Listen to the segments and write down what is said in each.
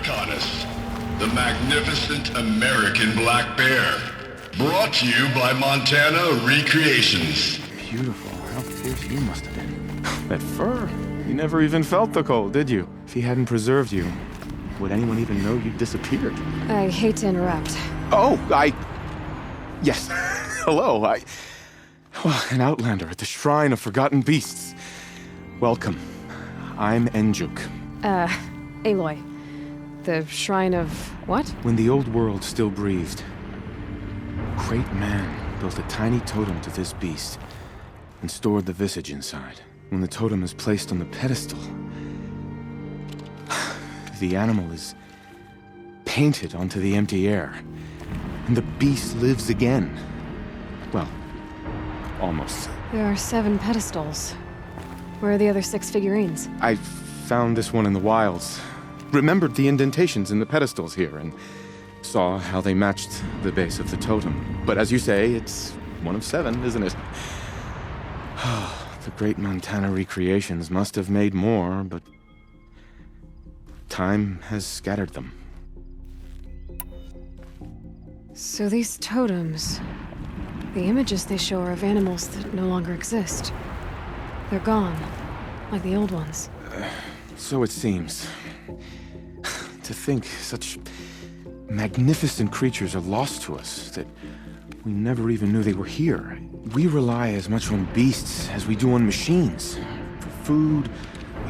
Americanus, the magnificent American black bear. Brought to you by Montana Recreations. Beautiful. How fierce you must have been. That fur. You never even felt the cold, did you? If he hadn't preserved you, would anyone even know you'd disappeared? I hate to interrupt. Yes. Hello, Well, an outlander at the Shrine of Forgotten Beasts. Welcome. I'm Enjuk. Aloy. The Shrine of what? When the old world still breathed, a great man built a tiny totem to this beast and stored the visage inside. When the totem is placed on the pedestal, the animal is painted onto the empty air, and the beast lives again. Well, almost. There are 7 pedestals. Where are the other 6 figurines? I found this one in the wilds. Remembered the indentations in the pedestals here, and saw how they matched the base of the totem. But as you say, it's one of 7, isn't it? The great Montana Recreations must have made more, but time has scattered them. So these totems... the images they show are of animals that no longer exist. They're gone, like the old ones. So it seems. To think such magnificent creatures are lost to us, that we never even knew they were here. We rely as much on beasts as we do on machines. For food,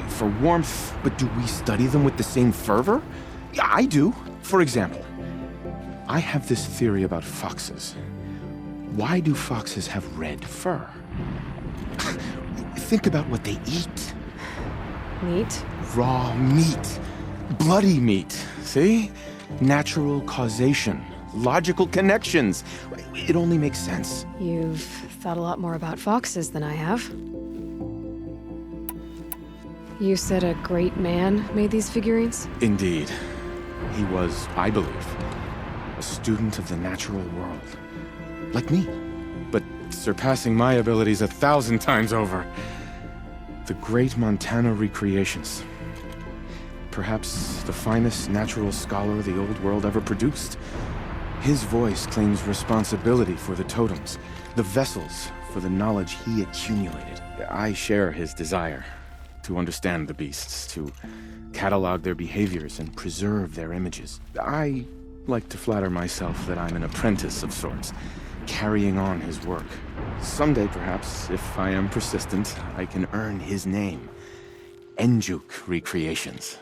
for warmth, but do we study them with the same fervor? Yeah, I do. For example, I have this theory about foxes. Why do foxes have red fur? Think about what they eat. Meat? Raw meat. Bloody meat. See? Natural causation. Logical connections. It only makes sense. You've thought a lot more about foxes than I have. You said a great man made these figurines? Indeed. He was, I believe, a student of the natural world. Like me. But surpassing my abilities 1,000 times over. The great Montana Recreations. Perhaps the finest natural scholar the old world ever produced. His voice claims responsibility for the totems, the vessels for the knowledge he accumulated. I share his desire to understand the beasts, to catalog their behaviors and preserve their images. I like to flatter myself that I'm an apprentice of sorts, carrying on his work. Someday, perhaps, if I am persistent, I can earn his name. Enjuk Recreations.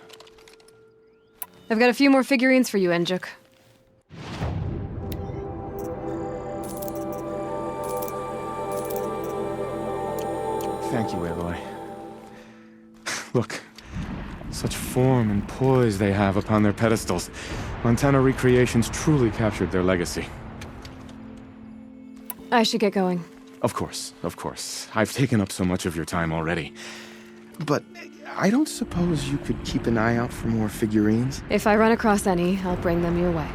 I've got a few more figurines for you, Enjuk. Thank you, Aloy. Look, such form and poise they have upon their pedestals. Montana Recreations truly captured their legacy. I should get going. Of course, of course. I've taken up so much of your time already. But I don't suppose you could keep an eye out for more figurines? If I run across any, I'll bring them your way.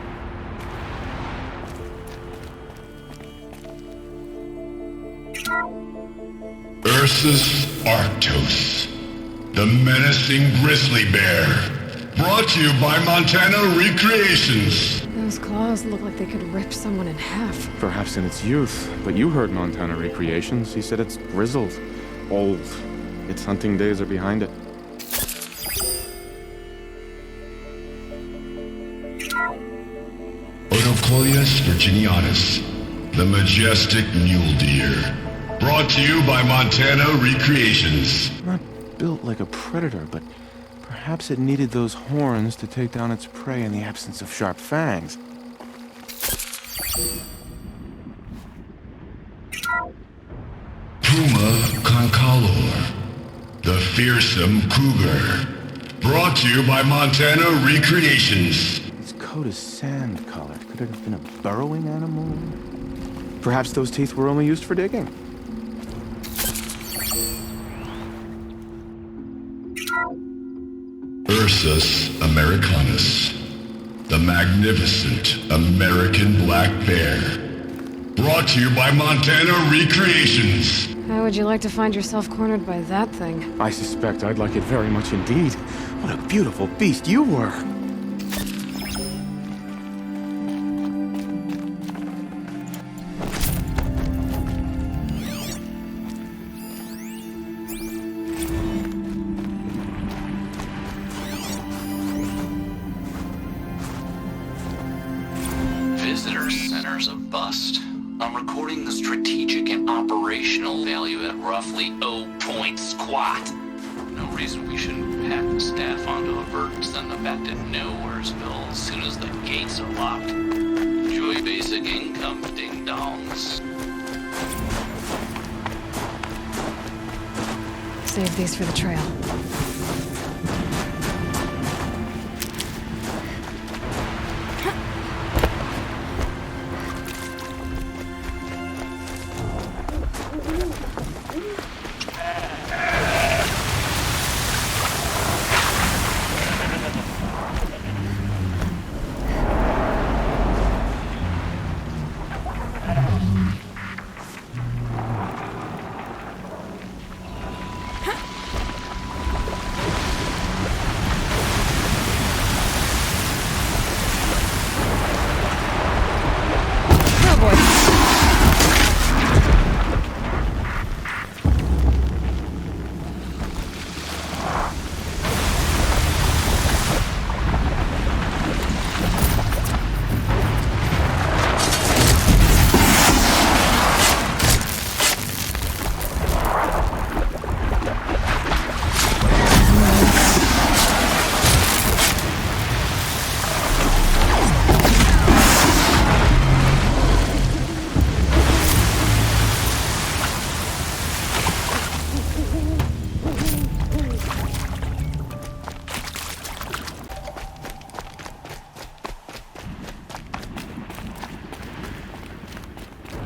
Ursus Arctos, the menacing Grizzly Bear. Brought to you by Montana Recreations. Those claws look like they could rip someone in half. Perhaps in its youth, but you heard Montana Recreations. He said it's grizzled, old. Its hunting days are behind it. Odocoius virginianus, the majestic mule deer. Brought to you by Montana Recreations. Not built like a predator, but perhaps it needed those horns to take down its prey in the absence of sharp fangs. Puma concalor, the Fearsome Cougar. Brought to you by Montana Recreations. Its coat is sand-colored. Could it have been a burrowing animal? Perhaps those teeth were only used for digging. Ursus americanus, the magnificent American black bear. Brought to you by Montana Recreations. How would you like to find yourself cornered by that thing? I suspect I'd like it very much indeed. What a beautiful beast you were. there's a bust. I'm recording the strategic and operational value at roughly 0 point squat. No reason we shouldn't pack the staff onto a vert and send them back to Nowheresville as soon as the gates are locked. Enjoy basic income, ding-dongs. Save these for the trail.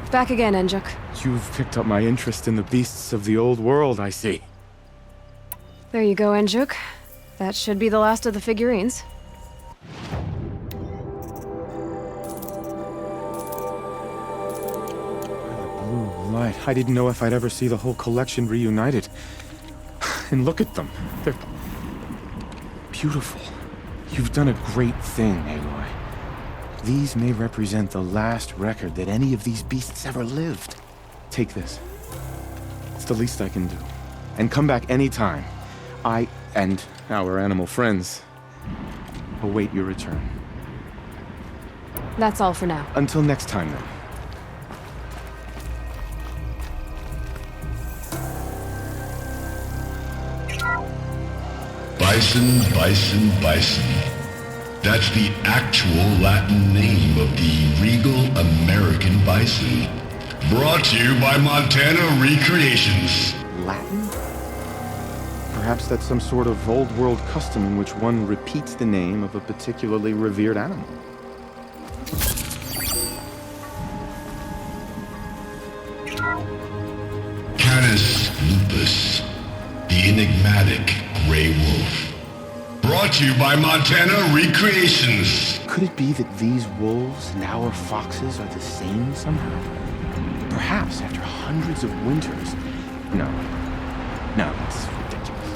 Back again, Enjuk. You've picked up my interest in the beasts of the old world, I see. There you go, Enjuk. That should be the last of the figurines. Blue light. I didn't know if I'd ever see the whole collection reunited. And look at them. They're beautiful. You've done a great thing, Aloy. These may represent the last record that any of these beasts ever lived. Take this. It's the least I can do. And come back anytime. I and our animal friends await your return. That's all for now. Until next time, then. Bison, bison, bison. That's the actual Latin name of the regal American bison. Brought to you by Montana Recreations. Latin? Perhaps that's some sort of old world custom in which one repeats the name of a particularly revered animal. Canis lupus, the enigmatic gray wolf. Brought to you by Montana Recreations. Could it be that these wolves and our foxes are the same somehow? Perhaps after hundreds of winters. No, it's ridiculous.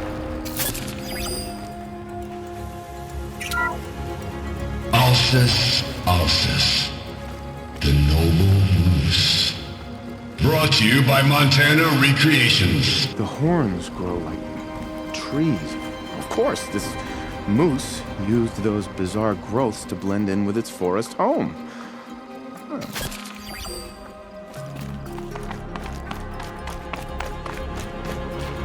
Alces, the noble moose. Brought to you by Montana Recreations. The horns grow like trees. Of course, this moose used those bizarre growths to blend in with its forest home. Huh.